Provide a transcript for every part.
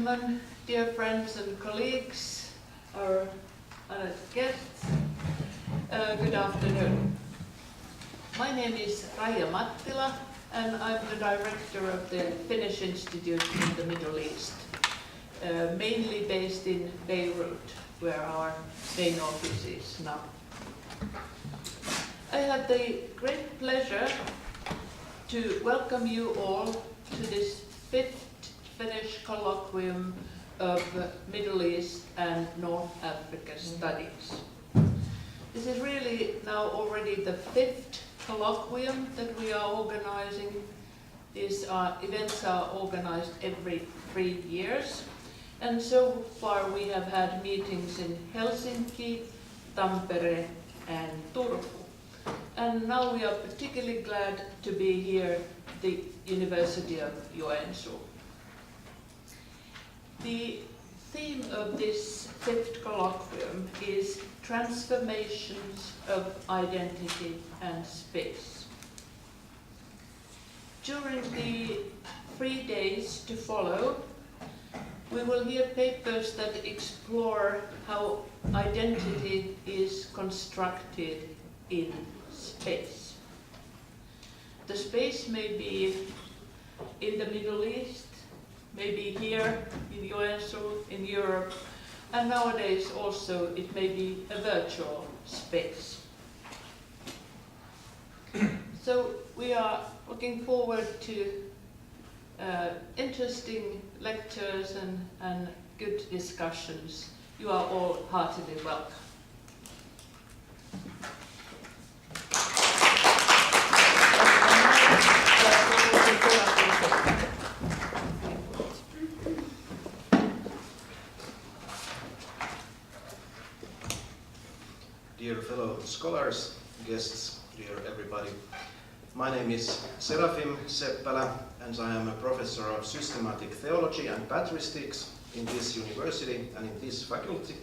gentlemen, dear friends and colleagues, our honored guests, good afternoon. My name is Raija Mattila, and I'm the director of the Finnish Institute in the Middle East, mainly based in Beirut, where our main office is now. I have the great pleasure to welcome you all to this 5th Finnish colloquium of Middle East and North Africa studies. This is really now already the 5th colloquium that we are organizing. These events are organized every 3 years. And so far we have had meetings in Helsinki, Tampere and Turku. And now we are particularly glad to be here at the University of Joensuu. The theme of this 5th colloquium is transformations of identity and space. During the 3 days to follow, we will hear papers that explore how identity is constructed in space. The space may be in the Middle East, maybe here in Joensuu, in Europe, and nowadays also it may be a virtual space. So we are looking forward to interesting lectures and good discussions. You are all heartily welcome. Dear fellow scholars, guests, dear everybody. My name is Serafim Seppälä, and I am a professor of systematic theology and patristics in this university and in this faculty.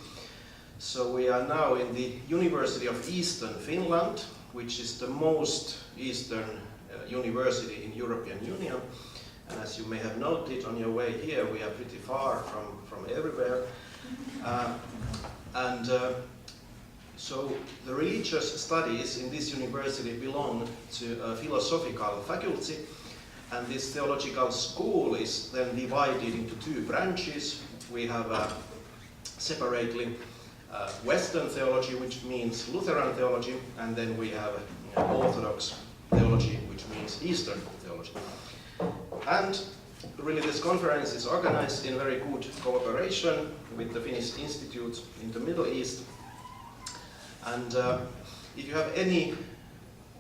So we are now in the University of Eastern Finland, which is the most eastern university in European Union. And as you may have noted on your way here, we are pretty far from everywhere. So the religious studies in this university belong to a philosophical faculty, and this theological school is then divided into 2 branches. We have separately Western theology, which means Lutheran theology, and then we have Orthodox theology, which means Eastern theology. And really this conference is organized in very good cooperation with the Finnish Institute in the Middle East. And if you have any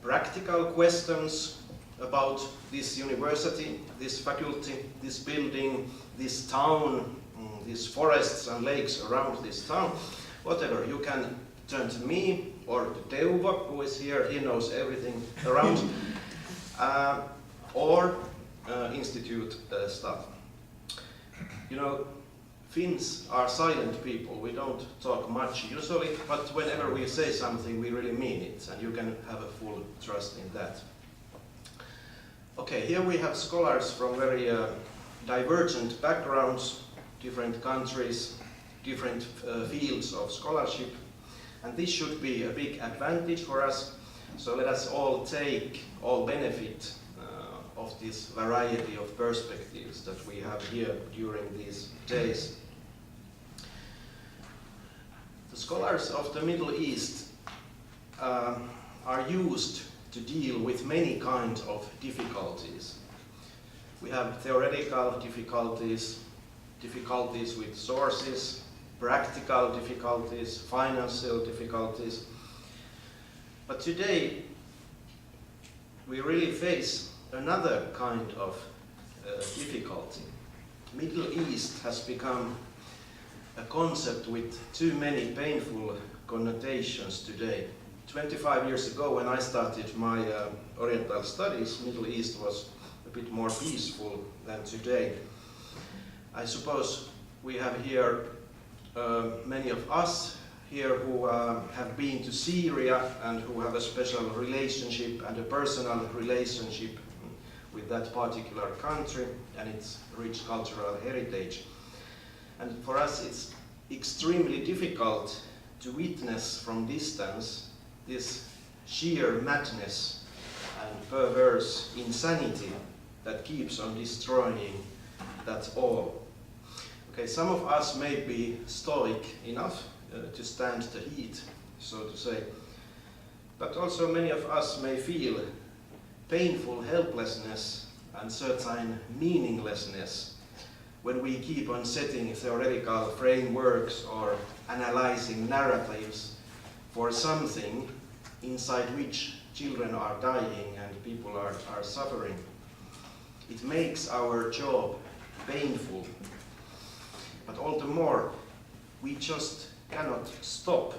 practical questions about this university, this faculty, this building, this town, these forests and lakes around this town, whatever, you can turn to me or to Teuvo, who is here, he knows everything around, or institute staff. You know, Finns are silent people. We don't talk much usually, but whenever we say something, we really mean it, and you can have a full trust in that. Okay, here we have scholars from very divergent backgrounds, different countries, different fields of scholarship, and this should be a big advantage for us. So let us all benefit of this variety of perspectives that we have here during these days. The scholars of the Middle East are used to deal with many kinds of difficulties. We have theoretical difficulties, difficulties with sources, practical difficulties, financial difficulties. But today we really face another kind of difficulty. Middle East has become a concept with too many painful connotations today. 25 years ago, when I started my Oriental studies, Middle East was a bit more peaceful than today. I suppose we have here many of us here who have been to Syria and who have a special relationship and a personal relationship with that particular country and its rich cultural heritage. And for us it's extremely difficult to witness from distance this sheer madness and perverse insanity that keeps on destroying that all. Okay, some of us may be stoic enough to stand the heat, so to say, but also many of us may feel painful helplessness and certain meaninglessness when we keep on setting theoretical frameworks or analyzing narratives for something inside which children are dying and people are suffering. It makes our job painful, but all the more we just cannot stop.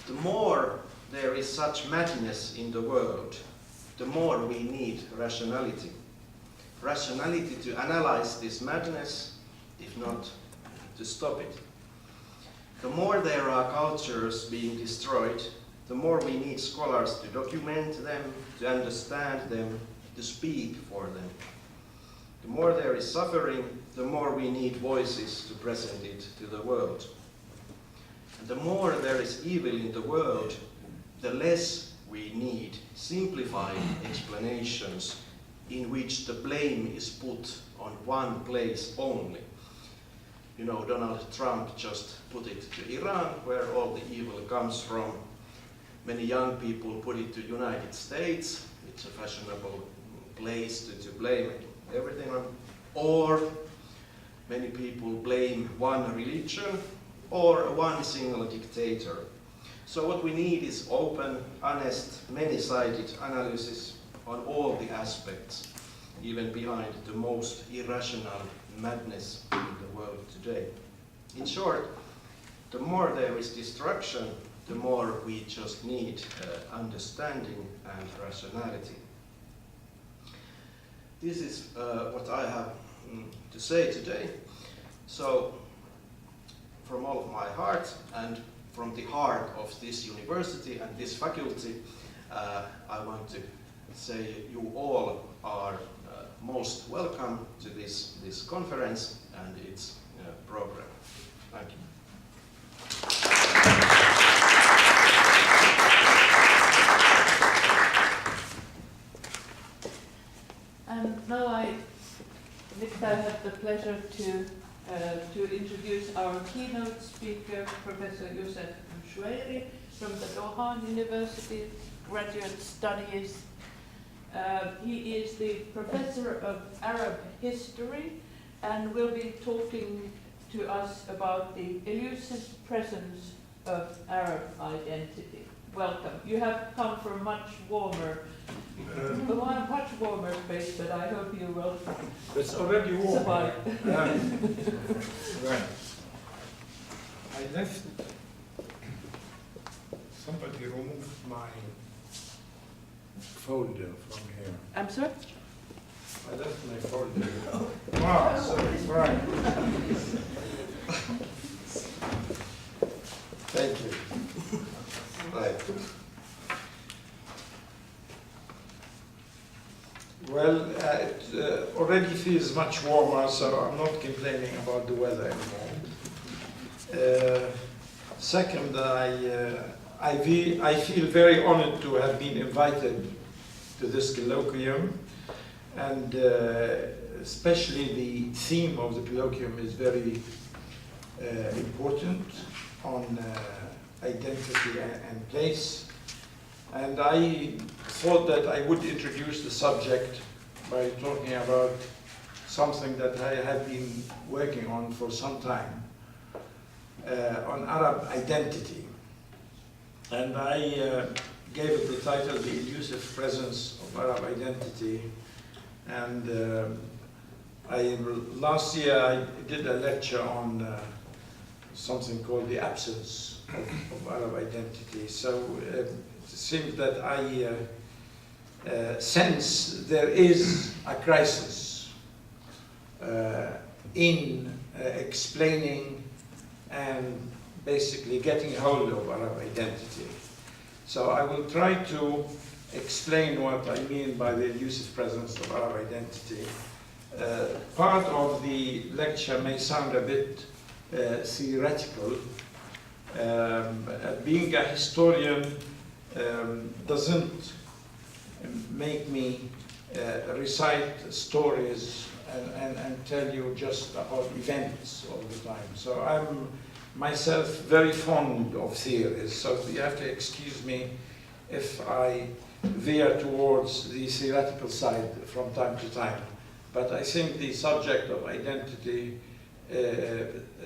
The more there is such madness in the world, the more we need rationality. Rationality to analyze this madness, if not to stop it. The more there are cultures being destroyed, the more we need scholars to document them, to understand them, to speak for them. The more there is suffering, the more we need voices to present it to the world. And the more there is evil in the world, the less we need simplified explanations in which the blame is put on one place only. You know, Donald Trump just put it to Iran, where all the evil comes from. Many young people put it to United States. It's a fashionable place to blame everything on. Or many people blame one religion or one single dictator. So what we need is open, honest, many-sided analysis on all the aspects, even behind the most irrational madness in the world today. In short, the more there is destruction, the more we just need understanding and rationality. This is what I have to say today. So, from all of my heart and from the heart of this university and this faculty, I want to say you all are most welcome to this conference and its program. Thank you. And now I have the pleasure to introduce our keynote speaker, Professor Youssef Choueiri from the Doha University Graduate Studies. He is the Professor of Arab History and will be talking to us about the elusive presence of Arab identity. Welcome. You have come from much warmer space, but I hope you will It's already warm. survive. Right. I left. Somebody removed my folder from here. I'm sorry? I left my folder. Wow, sorry. Right. Thank you. Right. Well, it already feels much warmer, so I'm not complaining about the weather anymore. Second, I feel very honored to have been invited to this colloquium, and especially the theme of the colloquium is very important on identity and place. And I thought that I would introduce the subject by talking about something that I have been working on for some time, on Arab identity. And I gave it the title, The Elusive Presence of Arab Identity. And last year I did a lecture on something called the absence of Arab identity. So it seems that I sense there is a crisis in explaining and basically getting hold of Arab identity. So I will try to explain what I mean by the elusive presence of Arab identity Part of the lecture may sound a bit theoretical. Being a historian doesn't make me recite stories and tell you just about events all the time. So I'm myself very fond of theories, so you have to excuse me if I veer towards the theoretical side from time to time. But I think the subject of identity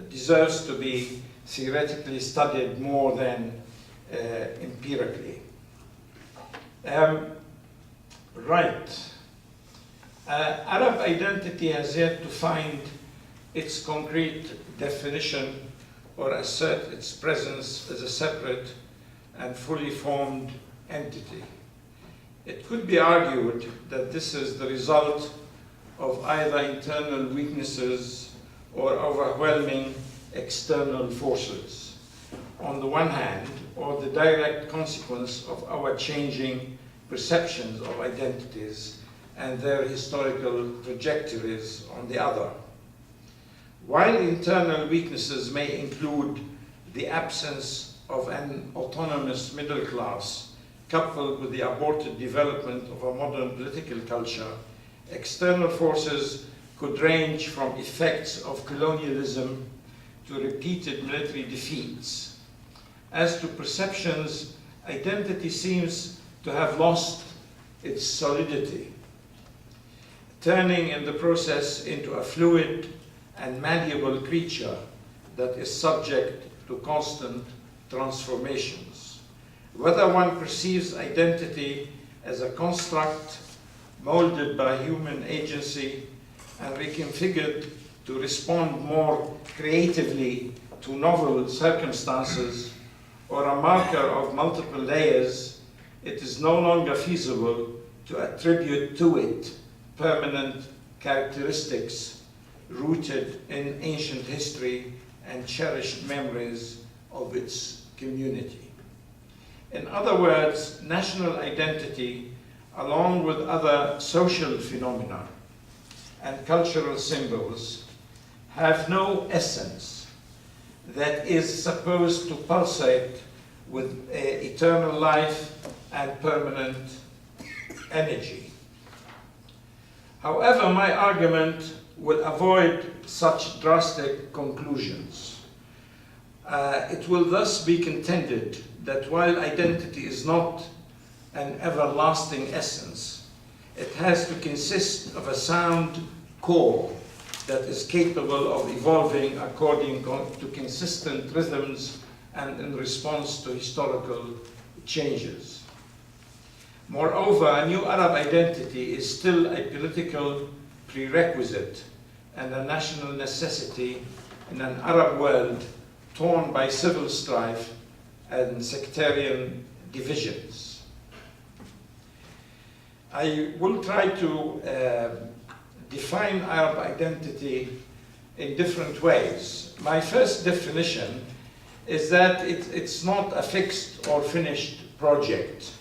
deserves to be theoretically studied more than empirically. Arab identity has yet to find its concrete definition or assert its presence as a separate and fully formed entity. It could be argued that this is the result of either internal weaknesses or overwhelming external forces, on the one hand, or the direct consequence of our changing perceptions of identities and their historical trajectories on the other. While internal weaknesses may include the absence of an autonomous middle class, coupled with the aborted development of a modern political culture, external forces could range from effects of colonialism to repeated military defeats. As to perceptions, identity seems to have lost its solidity, turning in the process into a fluid and malleable creature that is subject to constant transformations. Whether one perceives identity as a construct molded by human agency and reconfigured to respond more creatively to novel circumstances, or a marker of multiple layers, it is no longer feasible to attribute to it permanent characteristics rooted in ancient history and cherished memories of its community. In other words, national identity, along with other social phenomena and cultural symbols, have no essence that is supposed to pulsate with eternal life and permanent energy. However, my argument will avoid such drastic conclusions. It will thus be contended that while identity is not an everlasting essence, it has to consist of a sound core that is capable of evolving according to consistent rhythms and in response to historical changes. Moreover, a new Arab identity is still a political prerequisite and a national necessity in an Arab world torn by civil strife and sectarian divisions. I will try to define Arab identity in different ways. My first definition is that it's not a fixed or finished project.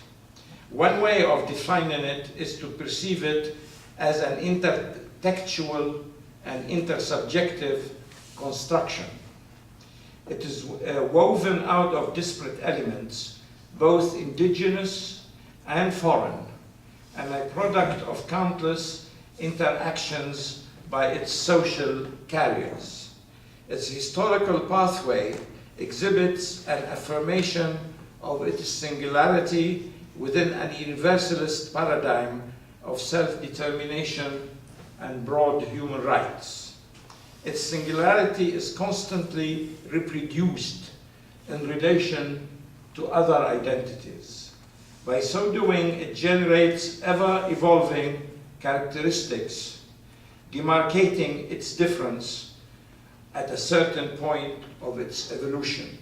One way of defining it is to perceive it as an intertextual and intersubjective construction. It is woven out of disparate elements, both indigenous and foreign, and a product of countless interactions by its social carriers. Its historical pathway exhibits an affirmation of its singularity within an universalist paradigm of self-determination and broad human rights. Its singularity is constantly reproduced in relation to other identities. By so doing, it generates ever-evolving characteristics, demarcating its difference at a certain point of its evolution.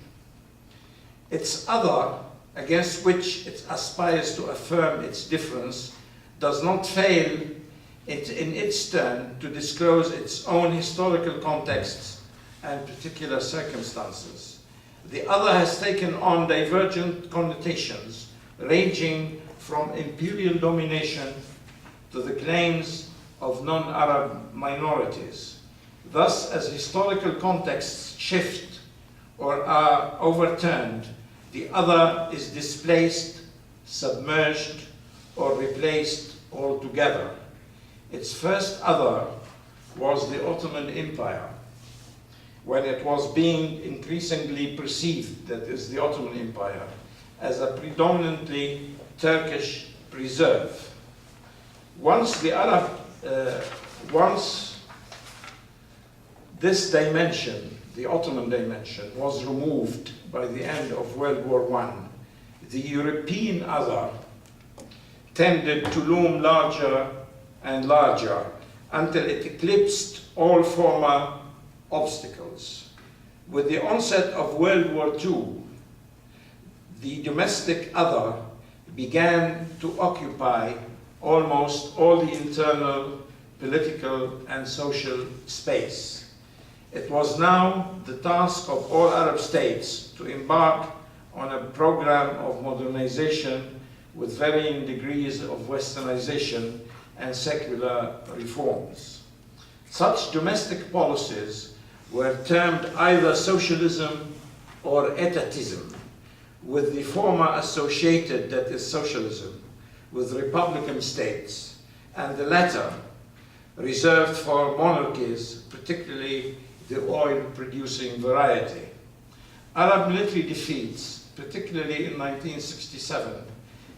Its other, against which it aspires to affirm its difference, does not fail in its turn to disclose its own historical contexts and particular circumstances. The other has taken on divergent connotations, ranging from imperial domination to the claims of non-Arab minorities. Thus, as historical contexts shift or are overturned, the other is displaced, submerged, or replaced altogether. Its first other was the Ottoman Empire, when it was being increasingly perceived, that is the Ottoman Empire, as a predominantly Turkish preserve. Once this dimension, the Ottoman dimension, was removed by the end of World War I, the European other tended to loom larger and larger until it eclipsed all former obstacles. With the onset of World War II, the domestic other began to occupy almost all the internal, political, and social space. It was now the task of all Arab states to embark on a program of modernization with varying degrees of westernization and secular reforms. Such domestic policies were termed either socialism or etatism, with the former associated, that is socialism, with republican states, and the latter reserved for monarchies, particularly the oil-producing variety. Arab military defeats, particularly in 1967,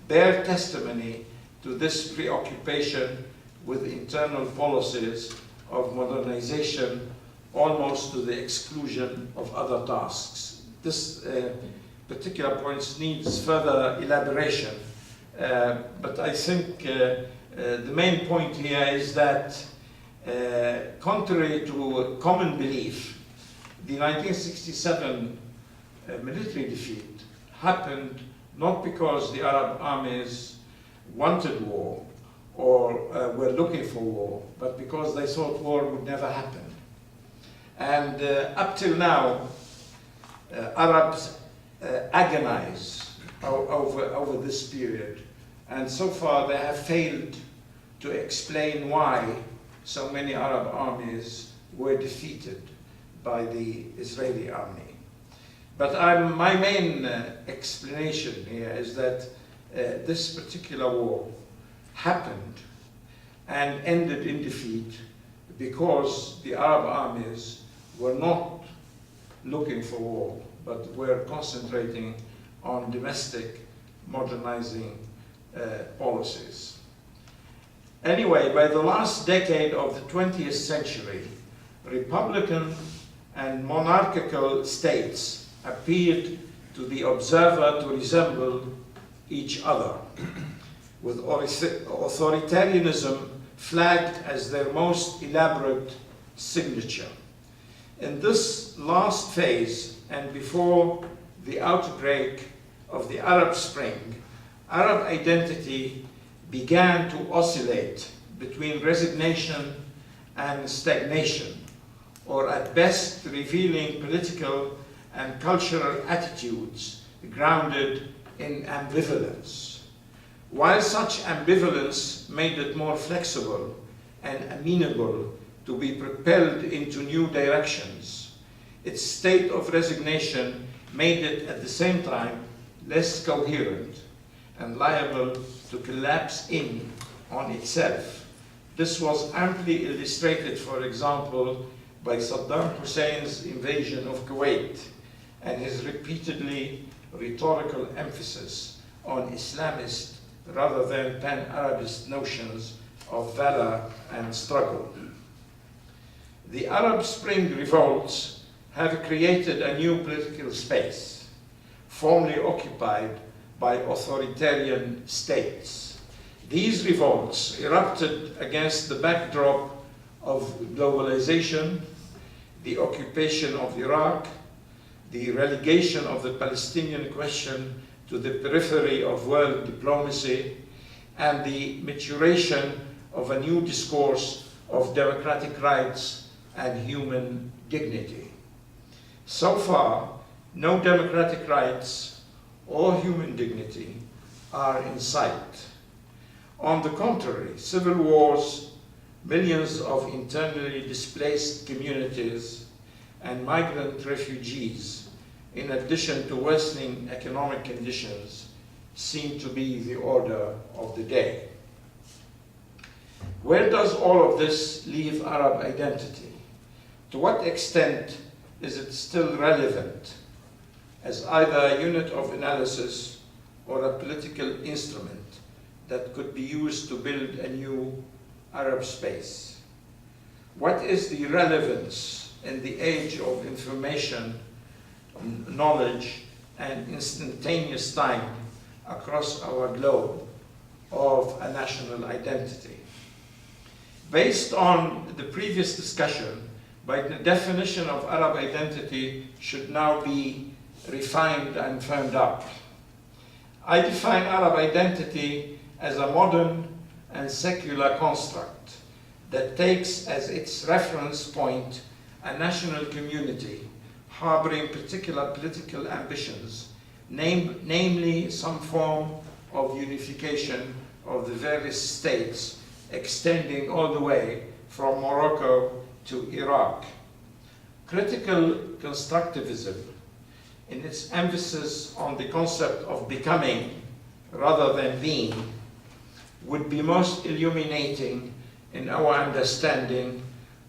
bear testimony to this preoccupation with internal policies of modernization, almost to the exclusion of other tasks. This particular point needs further elaboration, but I think the main point here is that contrary to common belief, the 1967 military defeat happened not because the Arab armies wanted war or were looking for war, but because they thought war would never happen. And up till now, Arabs agonize over this period, and so far they have failed to explain why so many Arab armies were defeated by the Israeli army. But my main explanation here is that this particular war happened and ended in defeat because the Arab armies were not looking for war, but were concentrating on domestic modernizing policies. Anyway, by the last decade of the 20th century, republican and monarchical states appeared to the observer to resemble each other, with authoritarianism flagged as their most elaborate signature. In this last phase, and before the outbreak of the Arab Spring, Arab identity began to oscillate between resignation and stagnation, or at best revealing political and cultural attitudes grounded in ambivalence. While such ambivalence made it more flexible and amenable to be propelled into new directions, its state of resignation made it at the same time less coherent and liable to collapse in on itself. This was amply illustrated, for example, by Saddam Hussein's invasion of Kuwait and his repeatedly rhetorical emphasis on Islamist rather than pan-Arabist notions of valor and struggle. The Arab Spring revolts have created a new political space, formerly occupied by authoritarian states. These revolts erupted against the backdrop of globalization, the occupation of Iraq, the relegation of the Palestinian question to the periphery of world diplomacy, and the maturation of a new discourse of democratic rights and human dignity. So far, no democratic rights or human dignity are in sight. On the contrary, civil wars, millions of internally displaced communities and migrant refugees, in addition to worsening economic conditions, seem to be the order of the day. Where does all of this leave Arab identity? To what extent is it still relevant as either a unit of analysis or a political instrument that could be used to build a new Arab space? What is the relevance in the age of information, knowledge, and instantaneous time across our globe of a national identity? Based on the previous discussion, by the definition of Arab identity should now be refined and firmed up. I define Arab identity as a modern and secular construct that takes as its reference point a national community harboring particular political ambitions, namely some form of unification of the various states extending all the way from Morocco to Iraq. Critical constructivism, in its emphasis on the concept of becoming rather than being, would be most illuminating in our understanding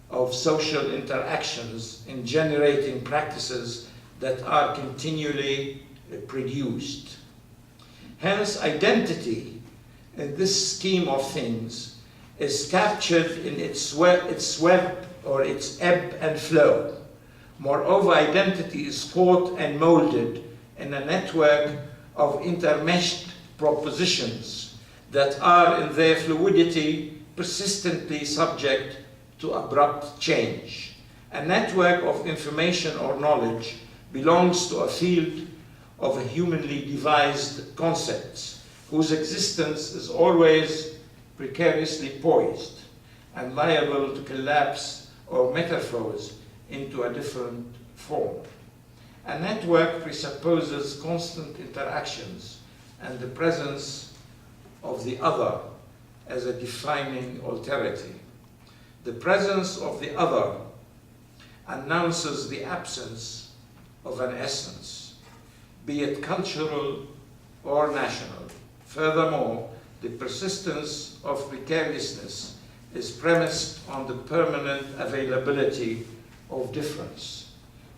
of social interactions in generating practices that are continually produced. Hence, identity in this scheme of things is captured in its web or its ebb and flow. Moreover, identity is caught and molded in a network of intermeshed propositions that are in their fluidity persistently subject to abrupt change. A network of information or knowledge belongs to a field of humanly devised concepts whose existence is always precariously poised and liable to collapse or metamorphose into a different form. A network presupposes constant interactions and the presence of the other as a defining alterity. The presence of the other announces the absence of an essence, be it cultural or national. Furthermore, the persistence of precariousness is premised on the permanent availability of difference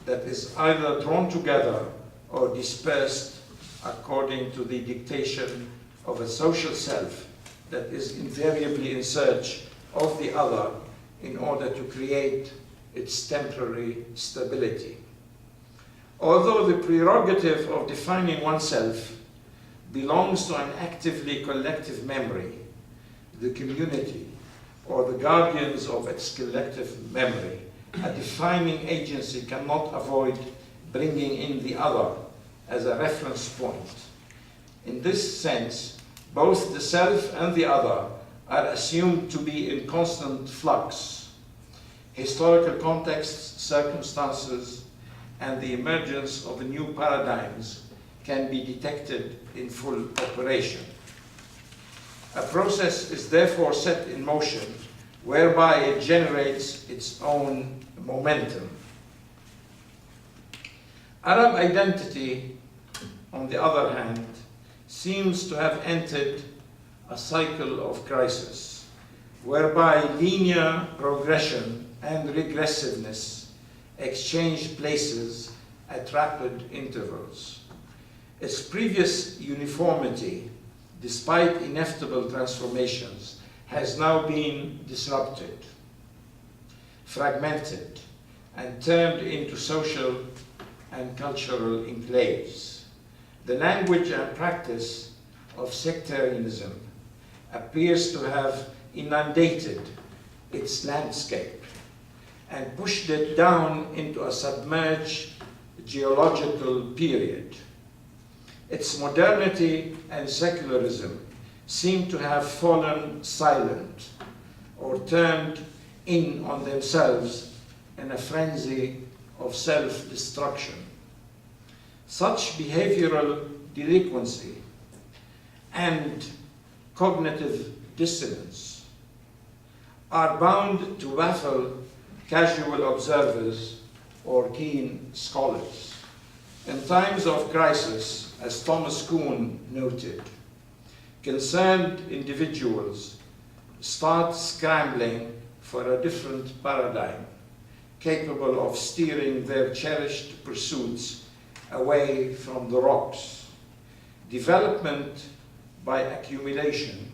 that is either drawn together or dispersed according to the dictation of a social self that is invariably in search of the other in order to create its temporary stability. Although the prerogative of defining oneself belongs to an actively collective memory, the community, or the guardians of its collective memory, a defining agency cannot avoid bringing in the other as a reference point. In this sense, both the self and the other are assumed to be in constant flux. Historical contexts, circumstances, and the emergence of new paradigms can be detected in full operation. A process is therefore set in motion whereby it generates its own momentum. Arab identity, on the other hand, seems to have entered a cycle of crisis, whereby linear progression and regressiveness exchange places at rapid intervals. Its previous uniformity, despite inevitable transformations, has now been disrupted, fragmented, and turned into social and cultural enclaves. The language and practice of sectarianism appears to have inundated its landscape and pushed it down into a submerged geological period. Its modernity and secularism seem to have fallen silent or turned in on themselves in a frenzy of self-destruction. Such behavioral delinquency and cognitive dissonance are bound to baffle casual observers or keen scholars. In times of crisis, as Thomas Kuhn noted, concerned individuals start scrambling for a different paradigm, capable of steering their cherished pursuits away from the rocks. Development by accumulation,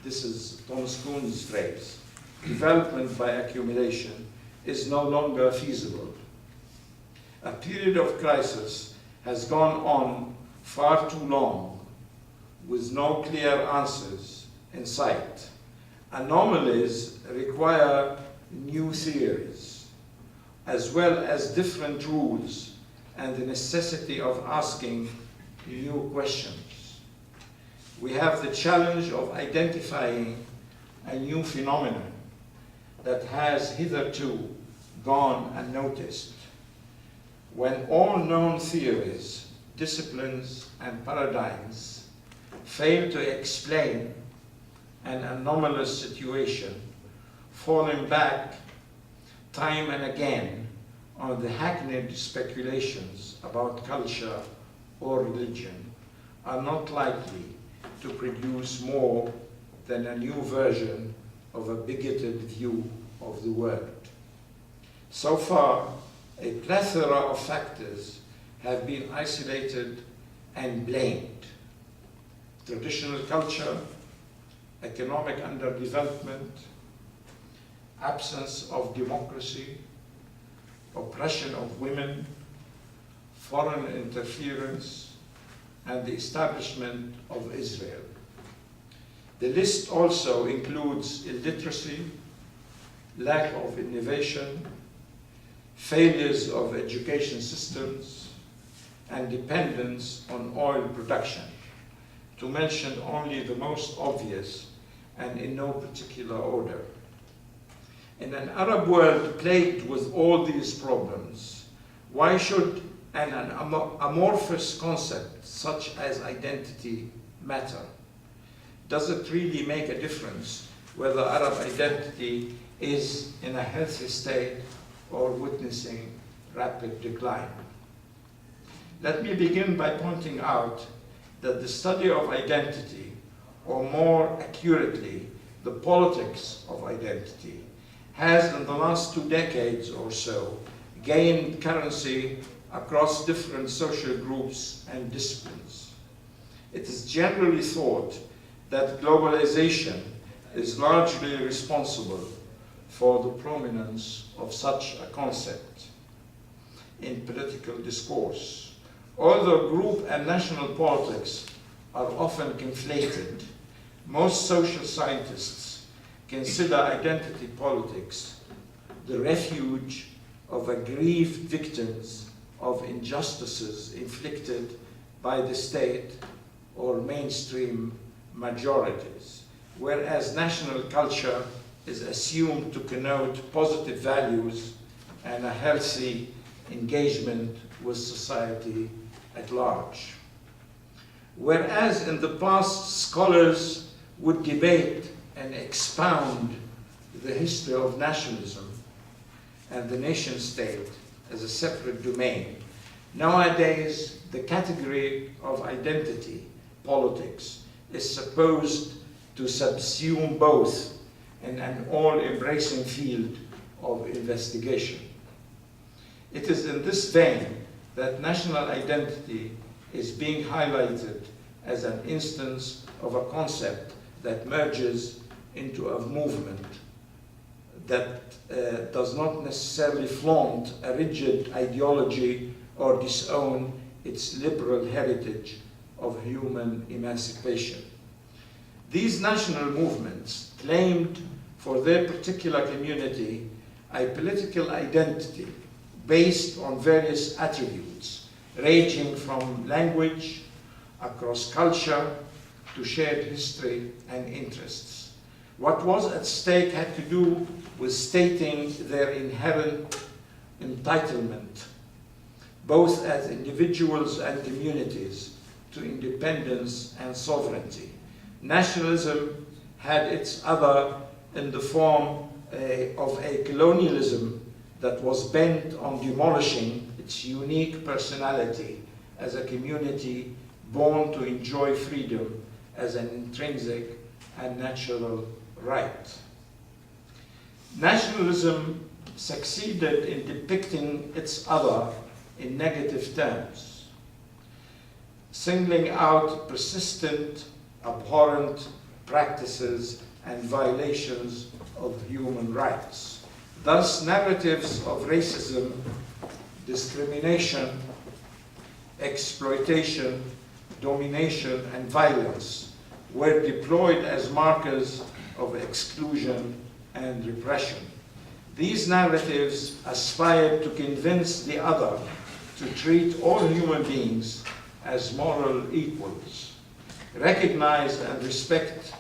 this is Thomas Kuhn's phrase, development by accumulation is no longer feasible. A period of crisis has gone on far too long with no clear answers in sight. Anomalies require new theories, as well as different rules and the necessity of asking new questions. We have the challenge of identifying a new phenomenon that has hitherto gone unnoticed. When all known theories, disciplines, and paradigms fail to explain an anomalous situation, falling back time and again on the hackneyed speculations about culture or religion, are not likely to produce more than a new version of a bigoted view of the world. So far, a plethora of factors have been isolated and blamed. Traditional culture, economic underdevelopment, absence of democracy, oppression of women, foreign interference, and the establishment of Israel. The list also includes illiteracy, lack of innovation, failures of education systems, and dependence on oil production, to mention only the most obvious and in no particular order. In an Arab world plagued with all these problems, why should an amorphous concept such as identity matter? Does it really make a difference whether Arab identity is in a healthy state or witnessing rapid decline? Let me begin by pointing out that the study of identity, or more accurately, the politics of identity, has in the last 2 decades or so gained currency across different social groups and disciplines. It is generally thought that globalization is largely responsible for the prominence of such a concept in political discourse. Although group and national politics are often conflated, most social scientists consider identity politics the refuge of aggrieved victims of injustices inflicted by the state or mainstream majorities, whereas national culture is assumed to connote positive values and a healthy engagement with society at large. Whereas in the past, scholars would debate and expound the history of nationalism and the nation state as a separate domain, nowadays the category of identity politics is supposed to subsume both in an all-embracing field of investigation. It is in this vein that national identity is being highlighted as an instance of a concept that merges into a movement that does not necessarily flaunt a rigid ideology or disown its liberal heritage of human emancipation. These national movements claimed for their particular community a political identity based on various attributes, ranging from language, across culture, to shared history and interests. What was at stake had to do with stating their inherent entitlement, both as individuals and communities, to independence and sovereignty. Nationalism had its other in the form of a colonialism that was bent on demolishing its unique personality as a community born to enjoy freedom as an intrinsic and natural right. Nationalism succeeded in depicting its other in negative terms, singling out persistent, abhorrent practices and violations of human rights. Thus, narratives of racism, discrimination, exploitation, domination, and violence were deployed as markers of exclusion and repression. These narratives aspired to convince the other to treat all human beings as moral equals, recognize and respect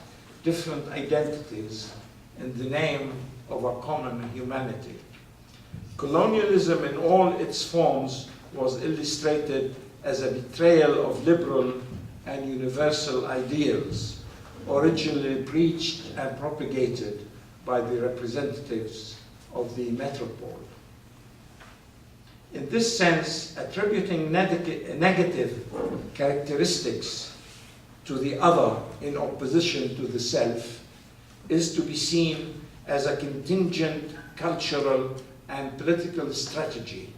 different identities in the name of a common humanity. Colonialism in all its forms was illustrated as a betrayal of liberal and universal ideals, originally preached and propagated by the representatives of the metropole. In this sense, attributing negative characteristics to the other in opposition to the self is to be seen as a contingent cultural and political strategy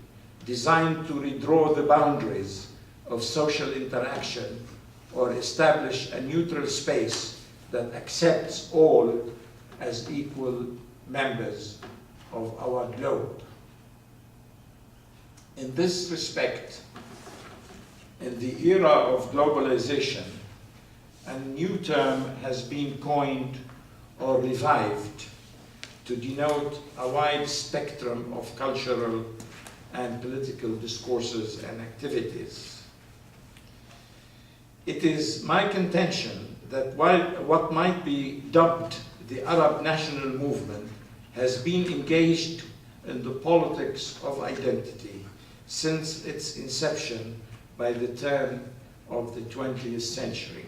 designed to redraw the boundaries of social interaction or establish a neutral space that accepts all as equal members of our globe. In this respect, in the era of globalization, a new term has been coined or revived to denote a wide spectrum of cultural and political discourses and activities. It is my contention that while what might be dubbed the Arab national movement has been engaged in the politics of identity since its inception by the turn of the 20th century.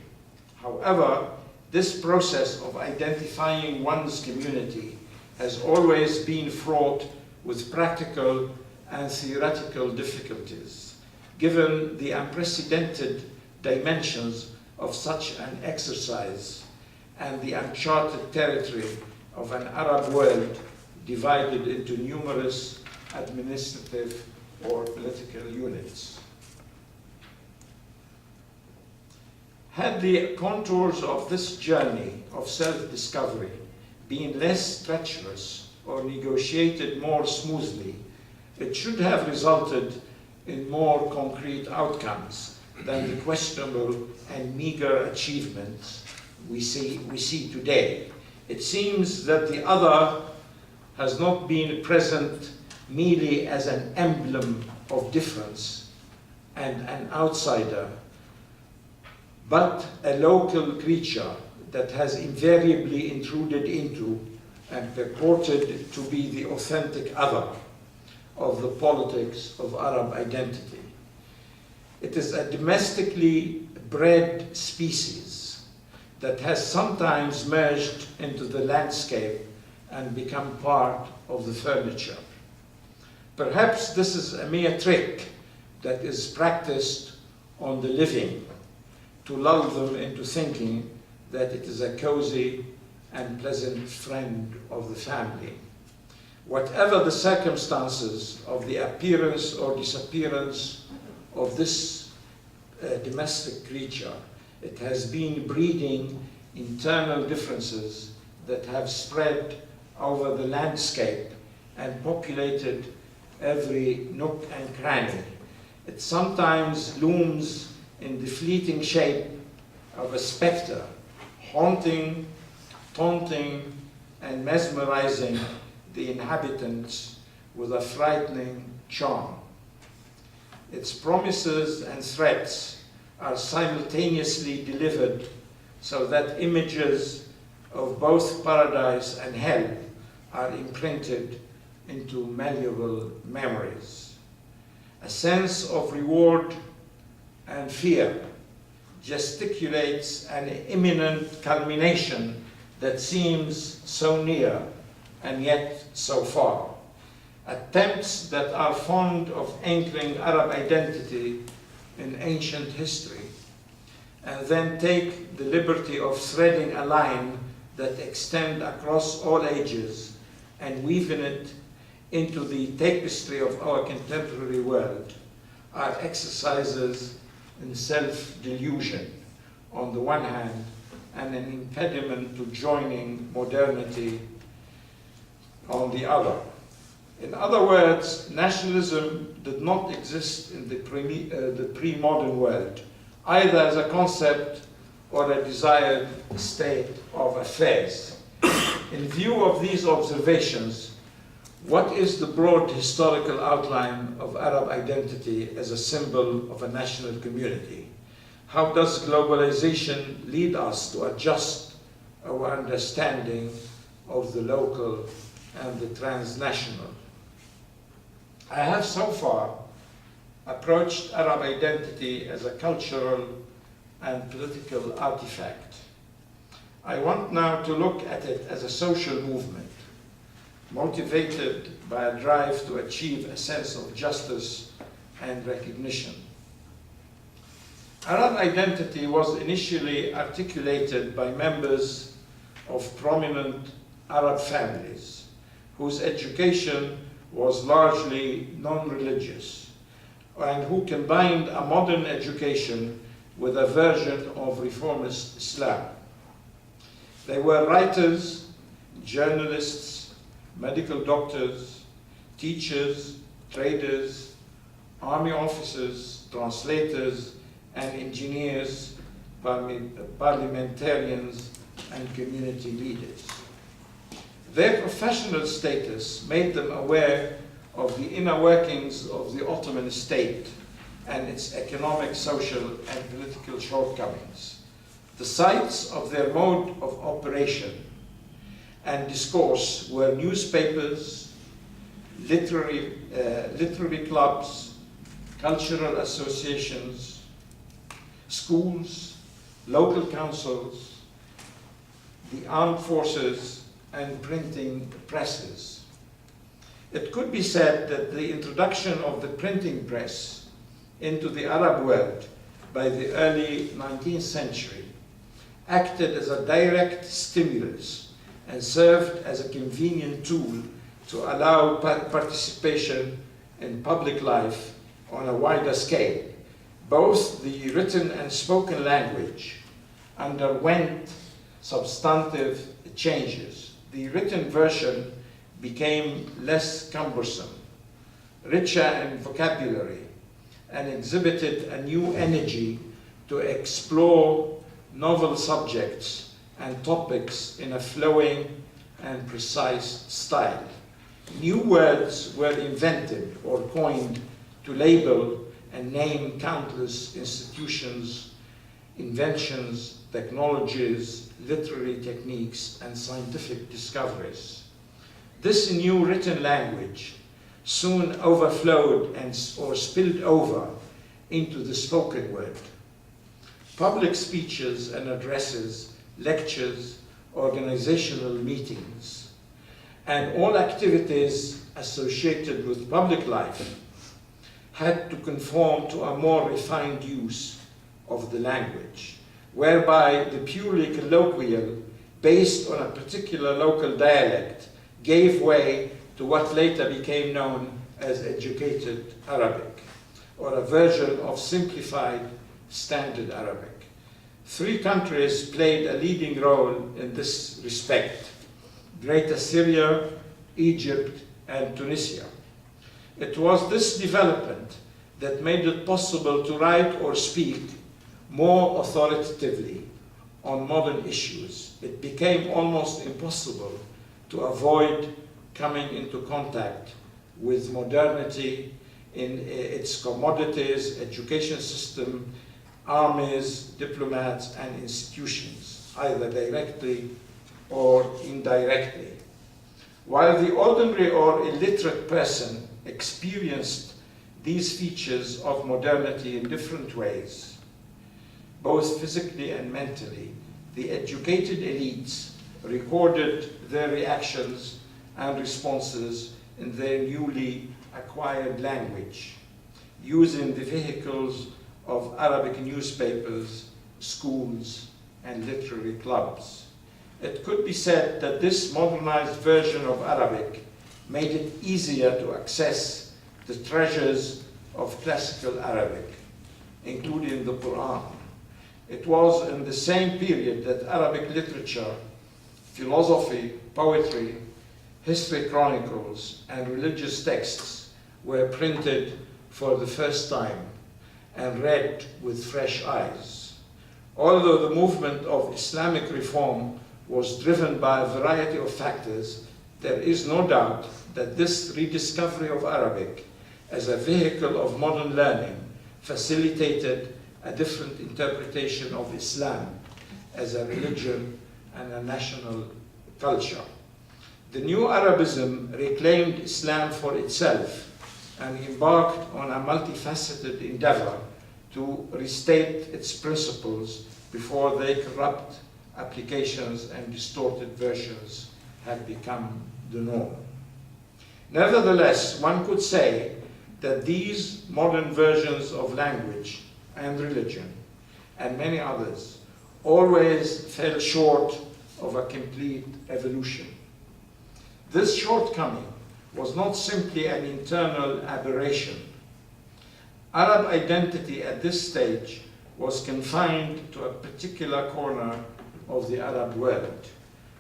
However, this process of identifying one's community has always been fraught with practical and theoretical difficulties, given the unprecedented dimensions of such an exercise and the uncharted territory of an Arab world divided into numerous administrative or political units. Had the contours of this journey of self-discovery been less treacherous or negotiated more smoothly, it should have resulted in more concrete outcomes than the questionable and meager achievements we see today. It seems that the other has not been present merely as an emblem of difference and an outsider, but a local creature that has invariably intruded into and purported to be the authentic other of the politics of Arab identity. It is a domestically bred species that has sometimes merged into the landscape and become part of the furniture. Perhaps this is a mere trick that is practiced on the living to lull them into thinking that it is a cozy and pleasant friend of the family. Whatever the circumstances of the appearance or disappearance of this domestic creature, it has been breeding internal differences that have spread over the landscape and populated every nook and cranny. It sometimes looms in the fleeting shape of a specter, haunting, taunting, and mesmerizing the inhabitants with a frightening charm. Its promises and threats are simultaneously delivered so that images of both paradise and hell are imprinted into malleable memories. A sense of reward and fear gesticulates an imminent culmination that seems so near and yet so far. Attempts that are fond of anchoring Arab identity in ancient history, and then take the liberty of threading a line that extends across all ages and weaving it into the tapestry of our contemporary world, are exercises in self-delusion on the one hand, and an impediment to joining modernity on the other. In other words, nationalism did not exist in the pre-modern world, either as a concept or a desired state of affairs. In view of these observations, what is the broad historical outline of Arab identity as a symbol of a national community? How does globalization lead us to adjust our understanding of the local and the transnational? I have so far approached Arab identity as a cultural and political artifact. I want now to look at it as a social movement, motivated by a drive to achieve a sense of justice and recognition. Arab identity was initially articulated by members of prominent Arab families, whose education was largely non-religious, and who combined a modern education with a version of reformist Islam. They were writers, journalists, medical doctors, teachers, traders, army officers, translators, and engineers, parliamentarians, and community leaders. Their professional status made them aware of the inner workings of the Ottoman state and its economic, social, and political shortcomings. The sites of their mode of operation and discourse were newspapers, literary clubs, cultural associations, schools, local councils, the armed forces, and printing presses. It could be said that the introduction of the printing press into the Arab world by the early 19th century acted as a direct stimulus and served as a convenient tool to allow participation in public life on a wider scale. Both the written and spoken language underwent substantive changes. The written version became less cumbersome, richer in vocabulary, and exhibited a new energy to explore novel subjects and topics in a flowing and precise style. New words were invented or coined to label and name countless institutions, inventions, technologies, literary techniques, and scientific discoveries. This new written language soon overflowed or spilled over into the spoken word. Public speeches and addresses, lectures, organizational meetings, and all activities associated with public life had to conform to a more refined use of the language, whereby the purely colloquial, based on a particular local dialect, gave way to what later became known as educated Arabic, or a version of simplified standard Arabic. 3 countries played a leading role in this respect: Greater Syria, Egypt, and Tunisia. It was this development that made it possible to write or speak more authoritatively on modern issues. It became almost impossible to avoid coming into contact with modernity in its commodities, education system, armies, diplomats, and institutions, either directly or indirectly. While the ordinary or illiterate person experienced these features of modernity in different ways, both physically and mentally, the educated elites recorded their reactions and responses in their newly acquired language, using the vehicles of Arabic newspapers, schools, and literary clubs. It could be said that this modernized version of Arabic made it easier to access the treasures of classical Arabic, including the Quran. It was in the same period that Arabic literature, philosophy, poetry, history chronicles, and religious texts were printed for the first time and read with fresh eyes. Although the movement of Islamic reform was driven by a variety of factors, there is no doubt that this rediscovery of Arabic as a vehicle of modern learning facilitated a different interpretation of Islam as a religion and a national culture. The new Arabism reclaimed Islam for itself and embarked on a multifaceted endeavor to restate its principles before their corrupt applications and distorted versions had become the norm. Nevertheless, one could say that these modern versions of language and religion, and many others, always fell short of a complete evolution. This shortcoming was not simply an internal aberration. Arab identity at this stage was confined to a particular corner of the Arab world.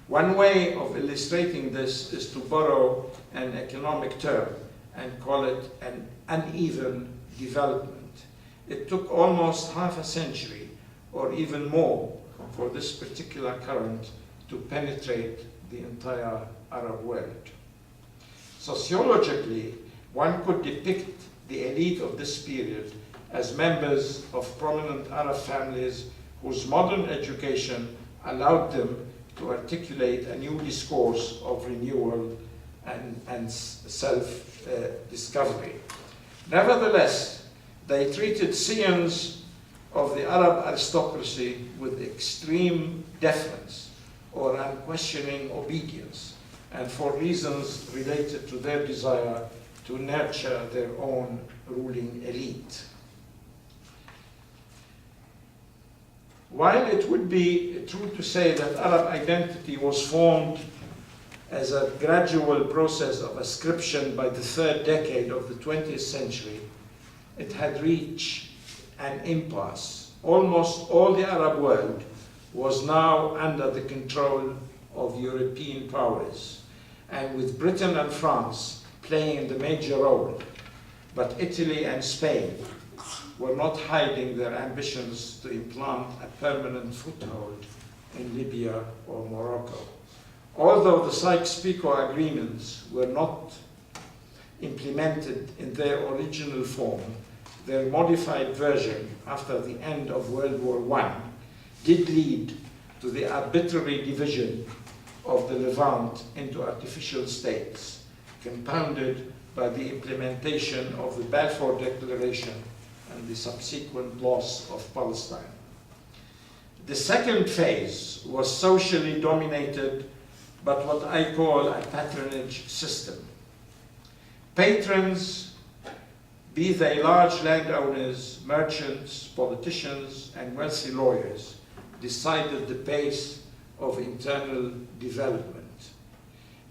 One way of illustrating this is to borrow an economic term and call it an uneven development. It took almost half a century, or even more, for this particular current to penetrate the entire Arab world. Sociologically, one could depict the elite of this period as members of prominent Arab families whose modern education allowed them to articulate a new discourse of renewal and self-discovery. Nevertheless, they treated scions of the Arab aristocracy with extreme deference or unquestioning obedience, and for reasons related to their desire to nurture their own ruling elite. While it would be true to say that Arab identity was formed as a gradual process of ascription by the third decade of the 20th century, it had reached an impasse. Almost all the Arab world was now under the control of European powers, and with Britain and France playing the major role, but Italy and Spain were not hiding their ambitions to implant a permanent foothold in Libya or Morocco. Although the Sykes-Picot agreements were not implemented in their original form, their modified version after the end of World War I did lead to the arbitrary division of the Levant into artificial states, compounded by the implementation of the Balfour Declaration and the subsequent loss of Palestine. The second phase was socially dominated by what I call a patronage system. Patrons, be they large landowners, merchants, politicians, and wealthy lawyers, decided the pace of internal development.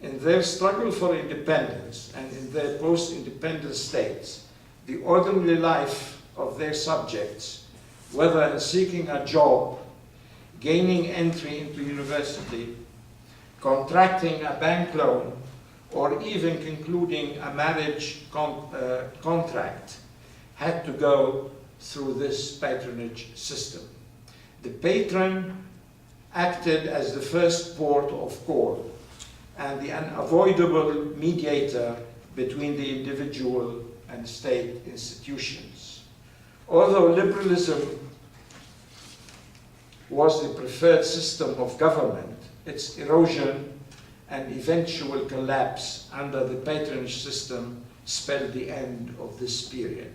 In their struggle for independence and in their post-independent states, the ordinary life of their subjects, whether seeking a job, gaining entry into university, contracting a bank loan, or even concluding a marriage contract, had to go through this patronage system. The patron acted as the first port of call and the unavoidable mediator between the individual and state institutions. Although liberalism was the preferred system of government, its erosion and eventual collapse under the patronage system spelled the end of this period.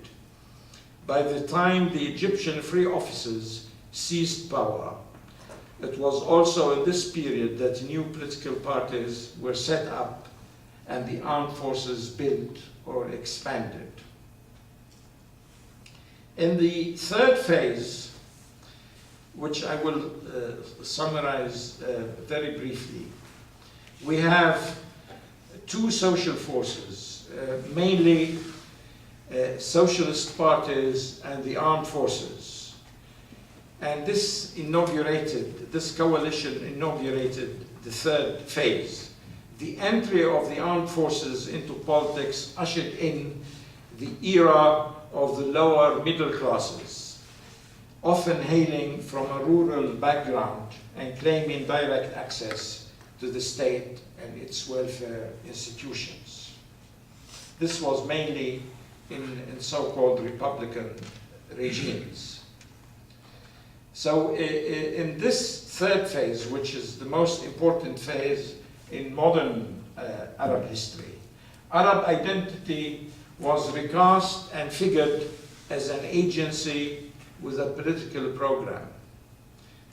By the time the Egyptian free officers seized power, It was also in this period that new political parties were set up and the armed forces built or expanded. In the third phase, which I will summarize very briefly, we have two social forces, mainly socialist parties and the armed forces. And this coalition inaugurated the third phase. The entry of the armed forces into politics ushered in the era of the lower middle classes, often hailing from a rural background and claiming direct access to the state and its welfare institutions. This was mainly in so-called Republican regimes. So in this third phase, which is the most important phase in modern Arab history, Arab identity was recast and figured as an agency with a political program.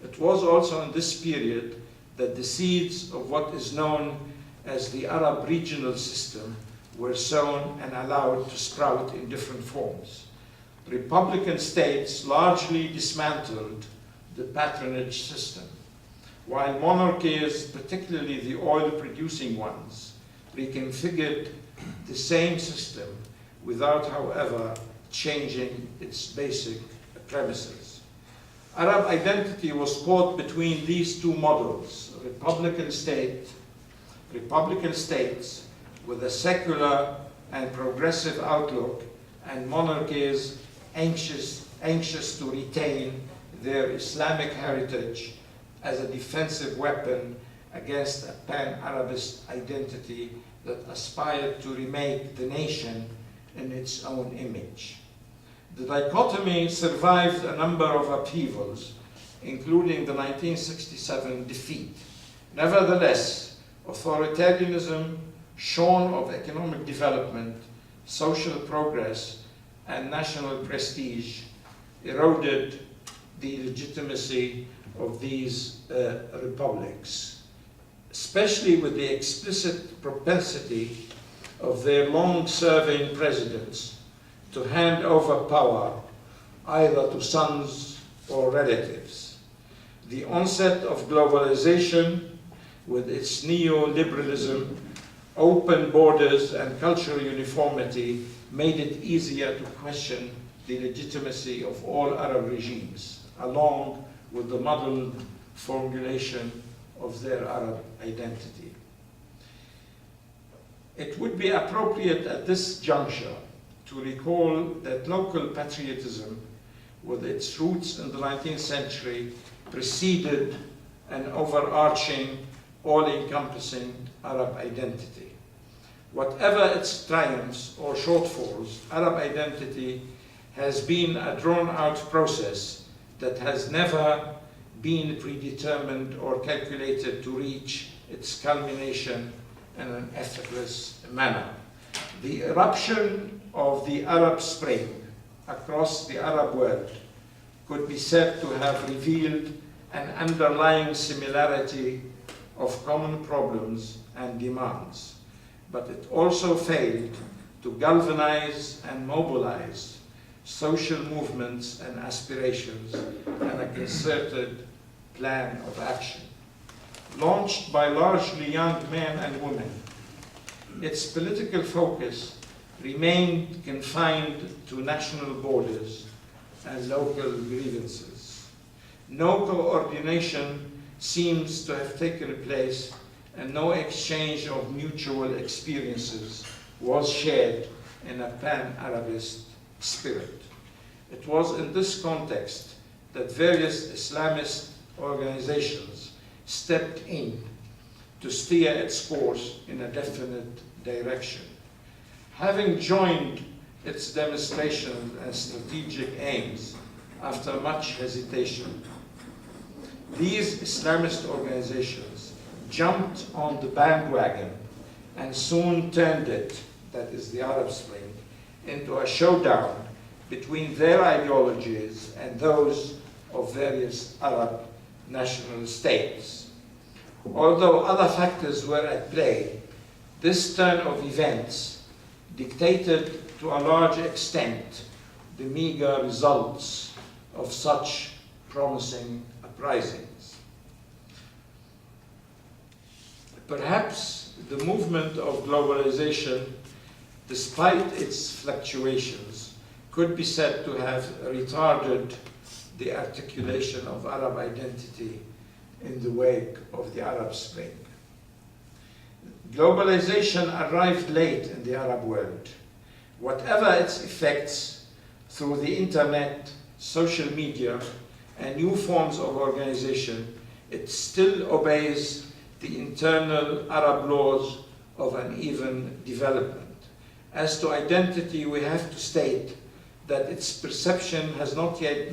It was also in this period that the seeds of what is known as the Arab regional system were sown and allowed to sprout in different forms. Republican states largely dismantled the patronage system, while monarchies, particularly the oil-producing ones, reconfigured the same system without, however, changing its basic premises. Arab identity was caught between these two models, Republican states with a secular and progressive outlook, and monarchies anxious to retain their Islamic heritage as a defensive weapon against a pan-Arabist identity that aspired to remake the nation in its own image. The dichotomy survived a number of upheavals, including the 1967 defeat. Nevertheless, authoritarianism, shorn of economic development, social progress, and national prestige, eroded the legitimacy of these republics, especially with the explicit propensity of their long-serving presidents to hand over power either to sons or relatives. The onset of globalization, with its neoliberalism, open borders, and cultural uniformity, made it easier to question the legitimacy of all Arab regimes, along with the muddled formulation of their Arab identity. It would be appropriate at this juncture to recall that local patriotism, with its roots in the 19th century, preceded an overarching, all-encompassing Arab identity. Whatever its triumphs or shortfalls, Arab identity has been a drawn-out process that has never been predetermined or calculated to reach its culmination in an effortless manner. The eruption of the Arab Spring across the Arab world could be said to have revealed an underlying similarity of common problems and demands, but it also failed to galvanize and mobilize social movements and aspirations and a concerted plan of action. Launched by largely young men and women, its political focus remained confined to national borders and local grievances. No coordination seems to have taken place, and no exchange of mutual experiences was shared in a pan-Arabist spirit. It was in this context that various Islamist organizations stepped in to steer its course in a definite direction. Having joined its demonstrations and strategic aims after much hesitation, these Islamist organizations jumped on the bandwagon and soon turned it, that is the Arab Spring, into a showdown between their ideologies and those of various Arab national states. Although other factors were at play, this turn of events dictated to a large extent the meager results of such promising uprisings. Perhaps the movement of globalization, despite its fluctuations, could be said to have retarded the articulation of Arab identity in the wake of the Arab Spring. Globalization arrived late in the Arab world. Whatever its effects through the internet, social media, and new forms of organization, it still obeys the internal Arab laws of uneven development. As to identity, we have to state that its perception has not yet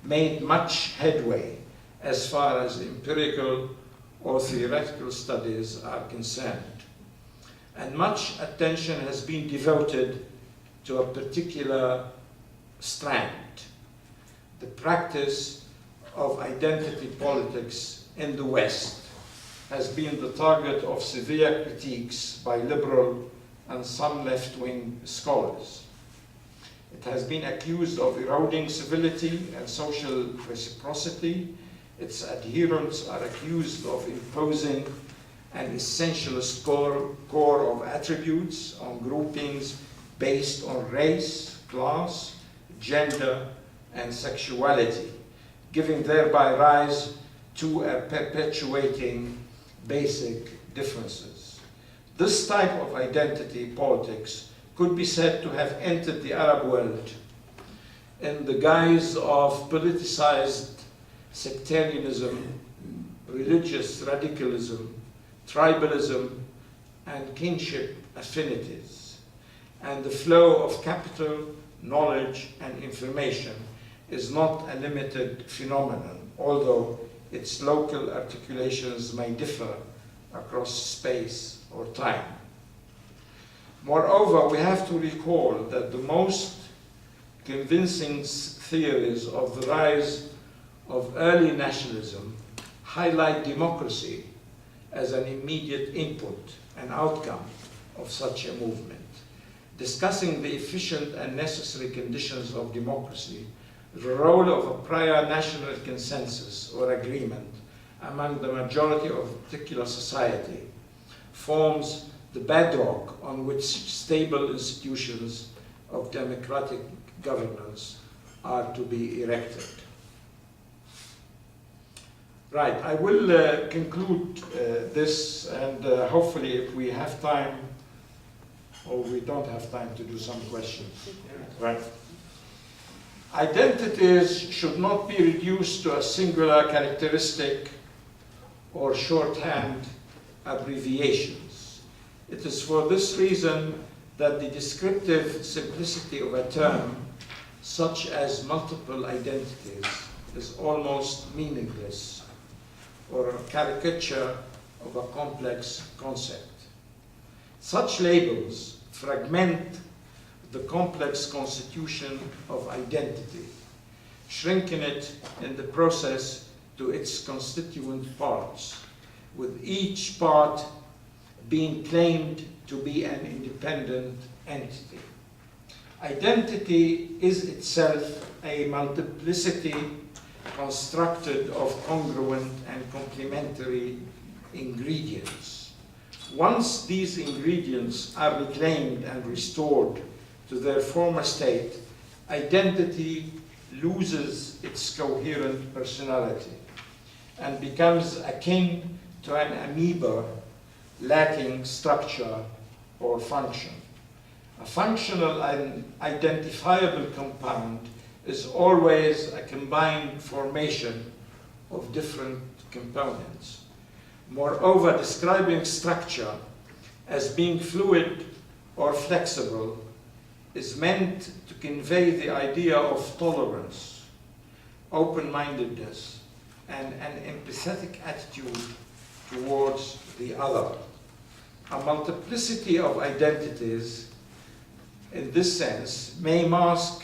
made much headway as far as empirical or theoretical studies are concerned. And much attention has been devoted to a particular strand, the practice of identity politics in the West has been the target of severe critiques by liberal and some left-wing scholars. It has been accused of eroding civility and social reciprocity. Its adherents are accused of imposing an essentialist core of attributes on groupings based on race, class, gender, and sexuality, giving thereby rise to a perpetuating basic differences. This type of identity politics could be said to have entered the Arab world in the guise of politicized sectarianism, religious radicalism, tribalism, and kinship affinities. And the flow of capital, knowledge, and information is not a limited phenomenon, although its local articulations may differ across space or time. Moreover, we have to recall that the most convincing theories of the rise of early nationalism highlight democracy as an immediate input and outcome of such a movement. Discussing the efficient and necessary conditions of democracy, the role of a prior national consensus or agreement among the majority of a particular society forms the bedrock on which stable institutions of democratic governance are to be erected. Right, I will conclude this, and hopefully if we have time, or we don't have time, to do some questions. Right. Identities should not be reduced to a singular characteristic or shorthand abbreviations. It is for this reason that the descriptive simplicity of a term, such as multiple identities, is almost meaningless, or a caricature of a complex concept. Such labels fragment the complex constitution of identity, shrinking it in the process to its constituent parts, with each part being claimed to be an independent entity. Identity is itself a multiplicity constructed of congruent and complementary ingredients. Once these ingredients are reclaimed and restored to their former state, identity loses its coherent personality and becomes akin to an amoeba lacking structure or function. A functional and identifiable compound is always a combined formation of different components. Moreover, describing structure as being fluid or flexible is meant to convey the idea of tolerance, open-mindedness, and an empathetic attitude towards the other. A multiplicity of identities, in this sense, may mask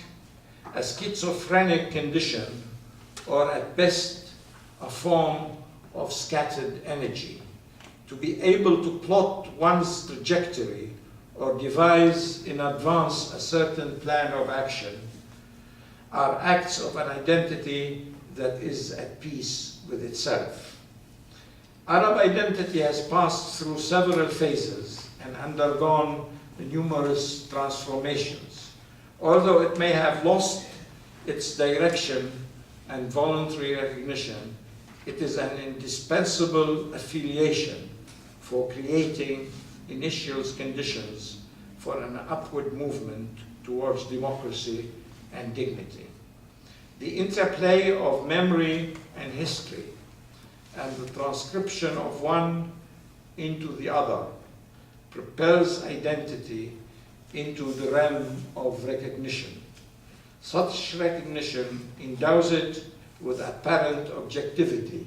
a schizophrenic condition or at best a form of scattered energy. To be able to plot one's trajectory or devise in advance a certain plan of action are acts of an identity that is at peace with itself. Arab identity has passed through several phases and undergone numerous transformations. Although it may have lost its direction and voluntary recognition, it is an indispensable affiliation for creating initial conditions for an upward movement towards democracy and dignity. The interplay of memory and history and the transcription of one into the other propels identity into the realm of recognition. Such recognition endows it with apparent objectivity,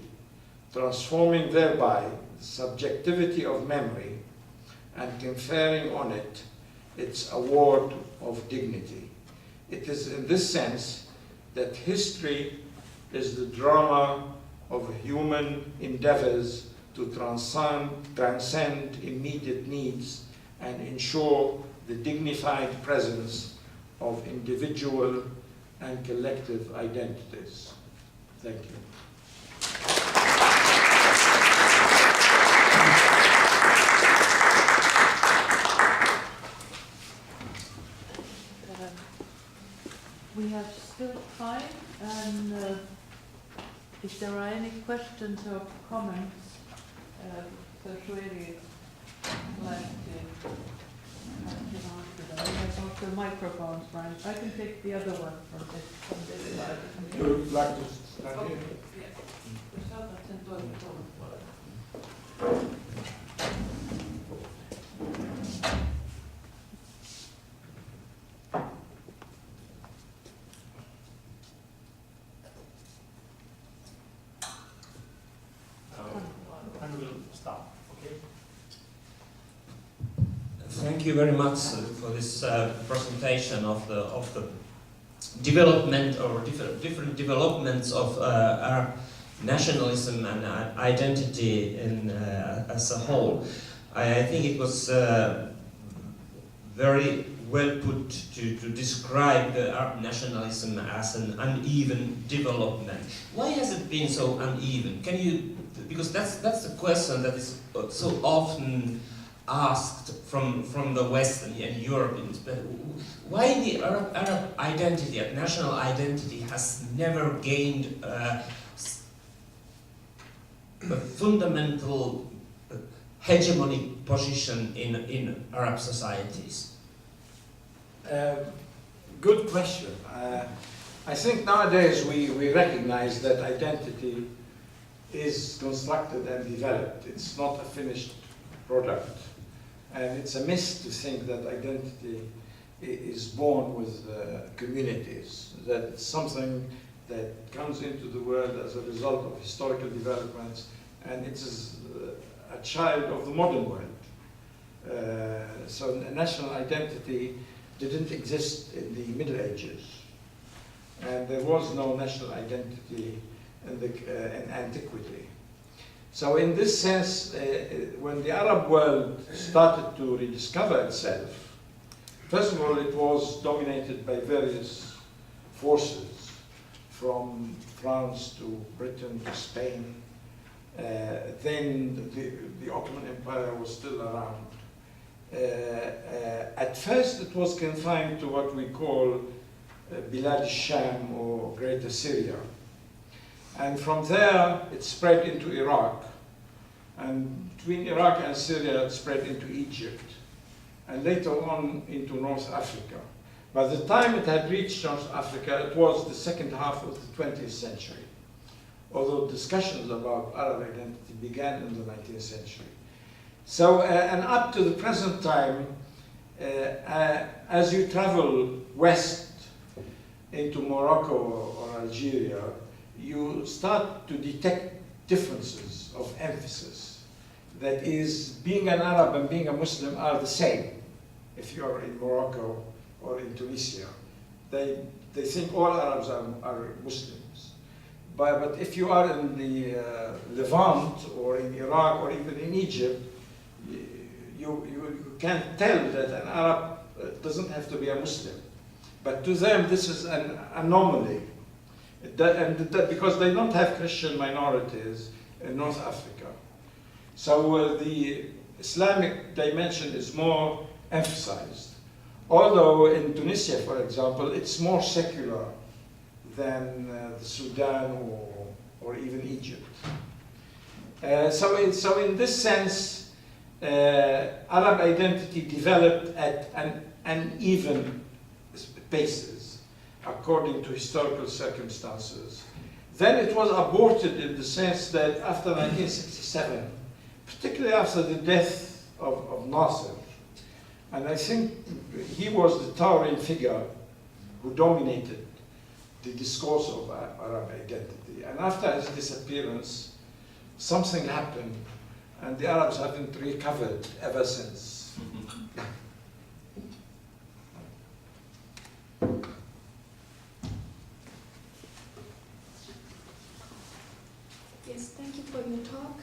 transforming thereby the subjectivity of memory and conferring on it its award of dignity. It is in this sense that history is the drama of human endeavors to transcend immediate needs and ensure the dignified presence of individual and collective identities. Thank you. We have still time, and if there are any questions or comments, so Choueiri would like to answer them. We have also microphones, right? I can take the other one from this side. You would like to start here? Thank you very much for this presentation of the development or different developments of Arab nationalism and identity as a whole. I think it was very well put to describe the Arab nationalism as an uneven development. Why has it been so uneven? Can you, because that's the question that is so often asked from the West and Europeans, but why the Arab identity, national identity, has never gained a fundamental hegemonic position in Arab societies? Good question. I think nowadays we recognize that identity is constructed and developed. It's not a finished product. And it's a myth to think that identity is born with communities, that it's something that comes into the world as a result of historical developments, and it is a child of the modern world. So national identity didn't exist in the Middle Ages, and there was no national identity in antiquity. So in this sense, when the Arab world started to rediscover itself, first of all, it was dominated by various forces, from France to Britain to Spain. Then the Ottoman Empire was still around. At first, it was confined to what we call Bilad al-Sham, or Greater Syria. And from there, it spread into Iraq. And between Iraq and Syria, it spread into Egypt. And later on, into North Africa. By the time it had reached North Africa, it was the second half of the 20th century. Although discussions about Arab identity began in the 19th century. So, and up to the present time, as you travel west into Morocco or Algeria, you start to detect differences of emphasis. That is, being an Arab and being a Muslim are the same. If you're in Morocco or in Tunisia, they think all Arabs are Muslims. but if you are in the Levant or in Iraq or even in Egypt, you can tell that an Arab doesn't have to be a Muslim. But to them, this is an anomaly. Because they don't have Christian minorities in North Africa. So the Islamic dimension is more emphasized. Although in Tunisia, for example, it's more secular than the Sudan or even Egypt. So in this sense, Arab identity developed at an uneven paces according to historical circumstances. Then it was aborted in the sense that after 1967, particularly after the death of Nasser, and I think he was the towering figure who dominated the discourse of Arab identity. And after his disappearance, something happened, and the Arabs haven't recovered ever since. Yes, thank you for your talk.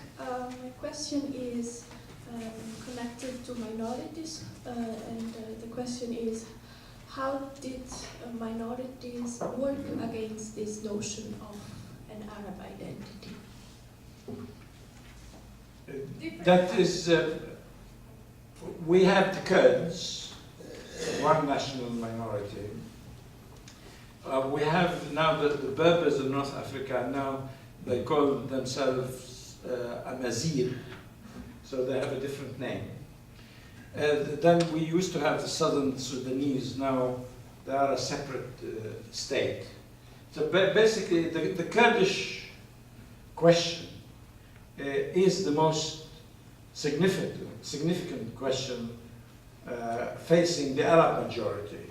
My question is connected to minorities, and the question is, how did minorities work against this notion of an Arab identity? That is, we have the Kurds, one national minority. We have now the Berbers in North Africa. Now they call themselves Amazigh, so they have a different name. Then we used to have the southern Sudanese. Now they are a separate state. So basically, the Kurdish question is the most significant question facing the Arab majority.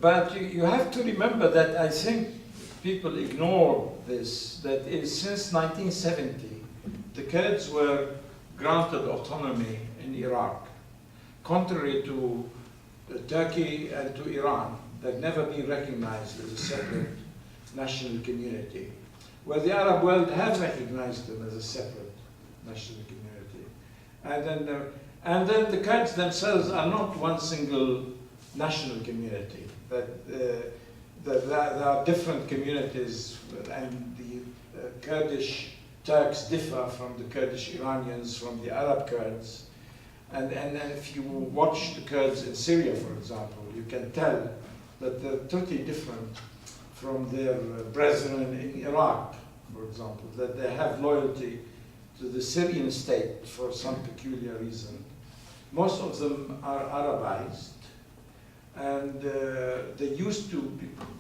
But you have to remember that I think people ignore this, that is, since 1970, the Kurds were granted autonomy in Iraq, contrary to Turkey and to Iran. They've never been recognized as a separate national community, where the Arab world have recognized them as a separate national community. And then the Kurds themselves are not one single national community. There are different communities, and the Kurdish Turks differ from the Kurdish Iranians, from the Arab Kurds. And if you watch the Kurds in Syria, for example, you can tell that they're totally different from their brethren in Iraq, for example, that they have loyalty to the Syrian state for some peculiar reason. Most of them are Arabized, and they used to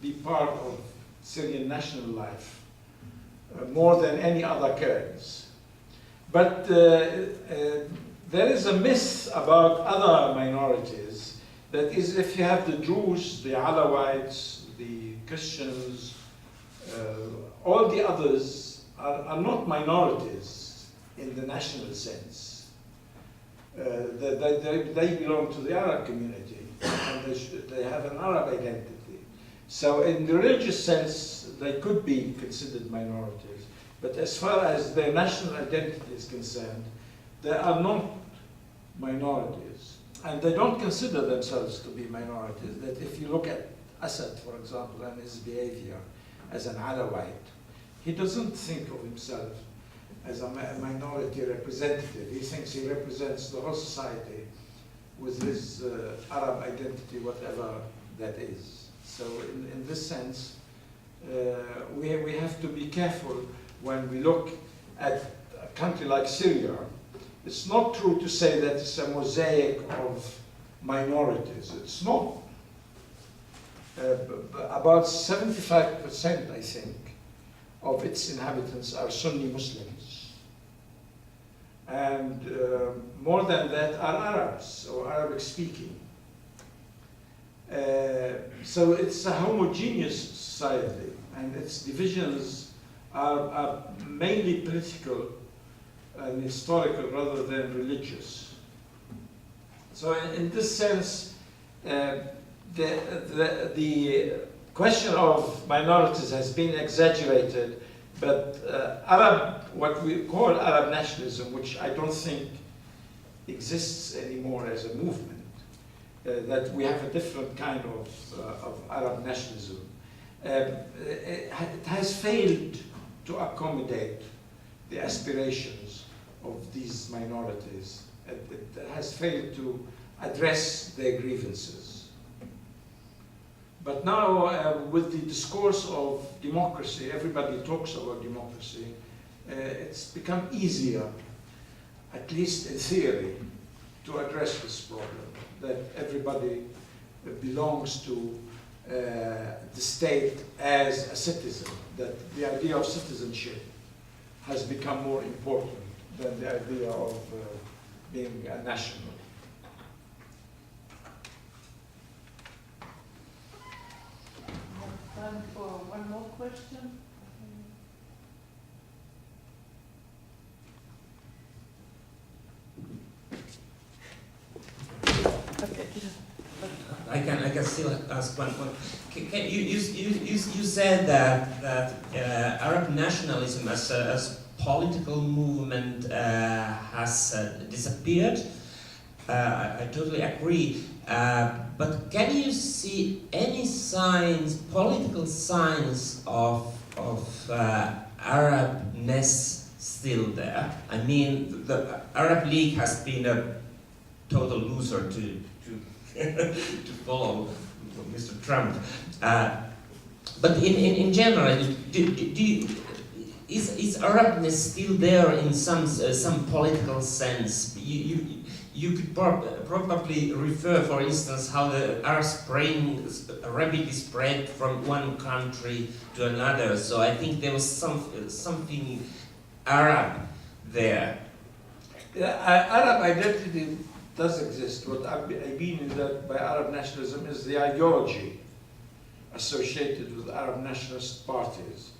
be part of Syrian national life more than any other Kurds. But there is a myth about other minorities, that is, if you have the Druze, the Alawites, the Christians, all the others are not minorities in the national sense. They belong to the Arab community, and they have an Arab identity. So in the religious sense, they could be considered minorities. But as far as their national identity is concerned, they are not minorities. And they don't consider themselves to be minorities. That if you look at Assad, for example, and his behavior as an Alawite, he doesn't think of himself as a minority representative. He thinks he represents the whole society with his Arab identity, whatever that is. So in this sense, we have to be careful when we look at a country like Syria. It's not true to say that it's a mosaic of minorities. It's not. About 75%, I think, of its inhabitants are Sunni Muslims. And more than that are Arabs or Arabic speaking. So it's a homogeneous society, and its divisions are mainly political and historical rather than religious. So in this sense, the question of minorities has been exaggerated But Arab, what we call Arab nationalism, which I don't think exists anymore as a movement, that we have a different kind of Arab nationalism. It has failed to accommodate the aspirations of these minorities. It has failed to address their grievances. But now, with the discourse of democracy, everybody talks about democracy, it's become easier, at least in theory, to address this problem, that everybody belongs to the state as a citizen, that the idea of citizenship has become more important than the idea of being a national. Time for one more question. Okay. I can still ask one. You said that Arab nationalism as political movement has disappeared. I totally agree. But can you see any signs, political signs of Arabness still there? I mean, the Arab League has been a total loser to to follow Mr. Trump. But in general, is Arabness still there in some political sense? You could probably refer, for instance, how the Arab Spring rapidly spread from one country to another. So I think there was something Arab there. Yeah, Arab identity does exist. What I mean is that by Arab nationalism is the ideology associated with Arab nationalist parties,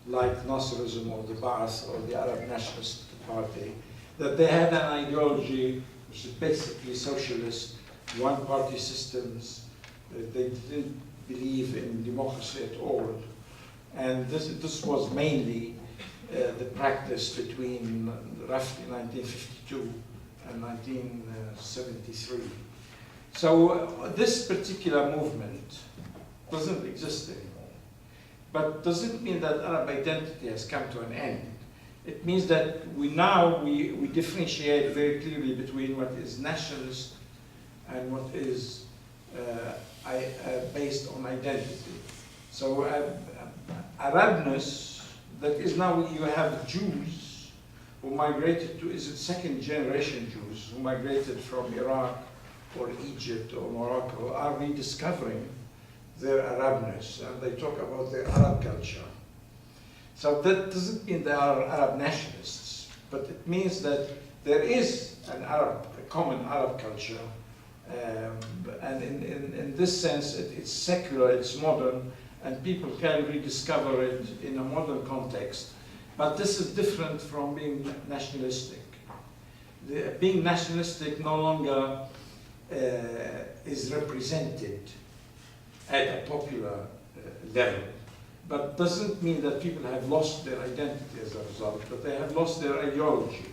like Nasserism or the Ba'ath or the Arab Nationalist Party, that they had an ideology which is basically socialist, one-party systems. They didn't believe in democracy at all. And this was mainly the practice between roughly 1952 and 1973. So this particular movement doesn't exist anymore. But doesn't mean that Arab identity has come to an end. It means that we differentiate very clearly between what is nationalist and what is based on identity. So Arabness, that is now you have Jews who migrated to, is it second generation Jews who migrated from Iraq or Egypt or Morocco are rediscovering their Arabness, and they talk about their Arab culture. So that doesn't mean they are Arab nationalists, but it means that there is a common Arab culture, and in this sense it's secular, it's modern, and people can rediscover it in a modern context. But this is different from being nationalistic. Being nationalistic no longer is represented at a popular level, but doesn't mean that people have lost their identity as a result, but they have lost their ideology.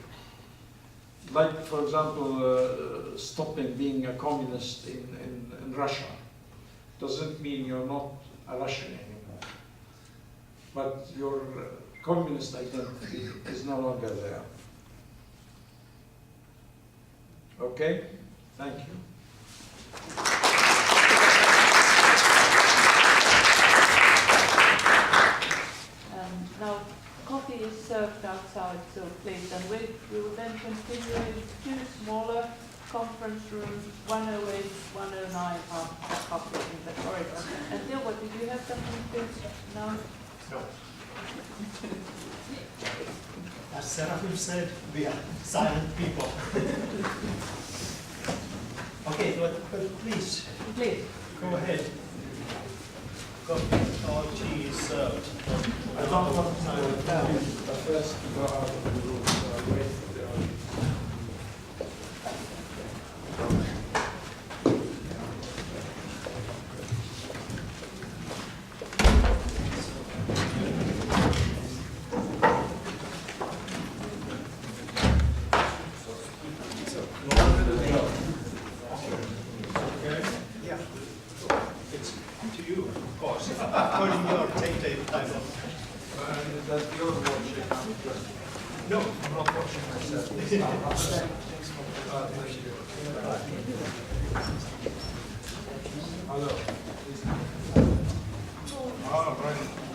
Like, for example, stopping being a communist in Russia doesn't mean you're not a Russian anymore, but your communist identity is no longer there. Okay? Thank you. Now, coffee is served outside, so please, and we will then continue in two smaller conference rooms, 108, 109 are coffee in the corridor. And Dilwa, did you have something to announce? No. As Seraphim said, we are silent people. Okay, but please. Please. Go ahead. Coffee or tea is served. I don't want to tell you, but first to go out of the room, so I'll wait for the audience. According to your tape time. Is that your watching? No. I'm not watching myself. Thank you. Hello. Ah, right.